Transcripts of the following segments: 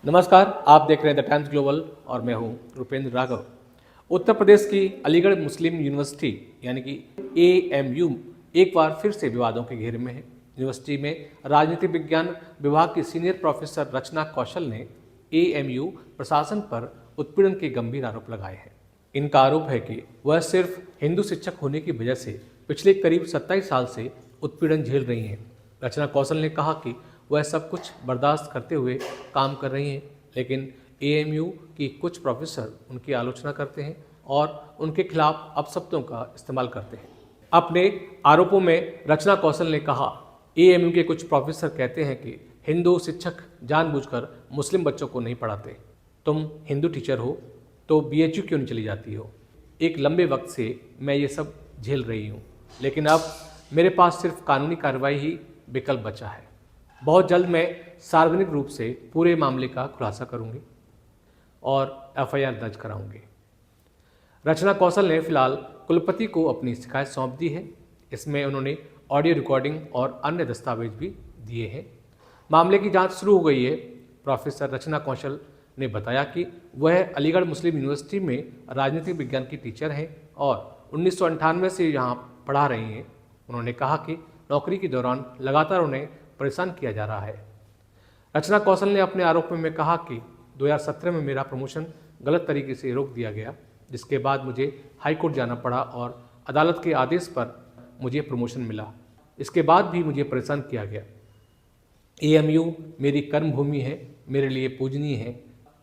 नमस्कार, आप देख रहे हैं द टाइम्स ग्लोबल और मैं हूं रुपेंद्र राघव। उत्तर प्रदेश की अलीगढ़ मुस्लिम यूनिवर्सिटी यानी कि AMU एक बार फिर से विवादों के घेरे में है। यूनिवर्सिटी में राजनीतिक विज्ञान विभाग की सीनियर प्रोफेसर रचना कौशल ने AMU प्रशासन पर उत्पीड़न के गंभीर आरोप लगाए हैं। इनका आरोप है कि वह सिर्फ हिंदू शिक्षक होने की वजह से पिछले करीब 27 साल से उत्पीड़न झेल रही हैं। रचना कौशल ने कहा कि वह सब कुछ बर्दाश्त करते हुए काम कर रही हैं, लेकिन AMU की कुछ प्रोफेसर उनकी आलोचना करते हैं और उनके खिलाफ अपशब्दों का इस्तेमाल करते हैं। अपने आरोपों में रचना कौशल ने कहा, AMU के कुछ प्रोफेसर कहते हैं कि हिंदू शिक्षक जानबूझकर मुस्लिम बच्चों को नहीं पढ़ाते। तुम हिंदू टीचर हो तो BHU क्यों नहीं चली जाती हो? एक लंबे वक्त से मैं ये सब झेल रही हूँ, लेकिन अब मेरे पास सिर्फ कानूनी कार्रवाई ही विकल्प बचा है। बहुत जल्द मैं सार्वजनिक रूप से पूरे मामले का खुलासा करूंगी और FIR दर्ज कराऊंगी। रचना कौशल ने फिलहाल कुलपति को अपनी शिकायत सौंप दी है। इसमें उन्होंने ऑडियो रिकॉर्डिंग और अन्य दस्तावेज भी दिए हैं। मामले की जांच शुरू हो गई है। प्रोफेसर रचना कौशल ने बताया कि वह अलीगढ़ मुस्लिम यूनिवर्सिटी में राजनीतिक विज्ञान की टीचर हैं और 1998 से यहाँ पढ़ा रही हैं। उन्होंने कहा कि नौकरी के दौरान लगातार उन्हें परेशान किया जा रहा है। रचना कौशल ने अपने आरोपों में कहा कि 2017 में मेरा प्रमोशन गलत तरीके से रोक दिया गया, जिसके बाद मुझे हाईकोर्ट जाना पड़ा और अदालत के आदेश पर मुझे प्रमोशन मिला। इसके बाद भी मुझे परेशान किया गया। AMU मेरी कर्म भूमि है, मेरे लिए पूजनीय है,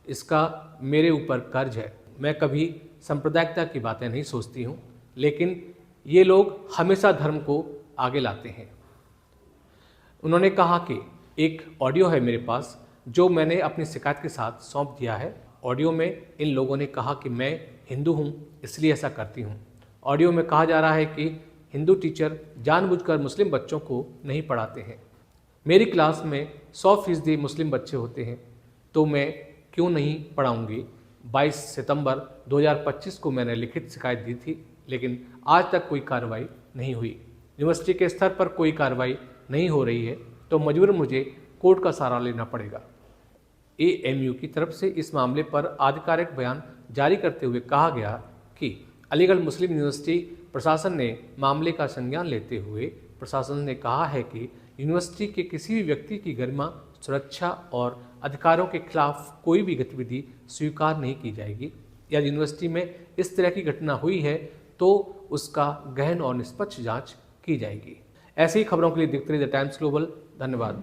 इसका मेरे ऊपर कर्ज है। मैं कभी सांप्रदायिकता की बातें नहीं सोचती हूँ, लेकिन ये लोग हमेशा धर्म को आगे लाते हैं। उन्होंने कहा कि एक ऑडियो है मेरे पास जो मैंने अपनी शिकायत के साथ सौंप दिया है। ऑडियो में इन लोगों ने कहा कि मैं हिंदू हूँ इसलिए ऐसा करती हूँ। ऑडियो में कहा जा रहा है कि हिंदू टीचर जानबूझकर मुस्लिम बच्चों को नहीं पढ़ाते हैं। मेरी क्लास में 100% मुस्लिम बच्चे होते हैं तो मैं क्यों नहीं पढ़ाऊँगी। 22 सितंबर 2025 को मैंने लिखित शिकायत दी थी, लेकिन आज तक कोई कार्रवाई नहीं हुई। यूनिवर्सिटी के स्तर पर कोई कार्रवाई नहीं हो रही है तो मजबूरन मुझे कोर्ट का सहारा लेना पड़ेगा। AMU की तरफ से इस मामले पर आधिकारिक बयान जारी करते हुए कहा गया कि अलीगढ़ मुस्लिम यूनिवर्सिटी प्रशासन ने मामले का संज्ञान लेते हुए प्रशासन ने कहा है कि यूनिवर्सिटी के किसी भी व्यक्ति की गरिमा, सुरक्षा और अधिकारों के खिलाफ कोई भी गतिविधि स्वीकार नहीं की जाएगी। यदि यूनिवर्सिटी में इस तरह की घटना हुई है तो उसका गहन और निष्पक्ष जांच की जाएगी। ऐसी खबरों के लिए देखते रहिए द टाइम्स ग्लोबल। धन्यवाद।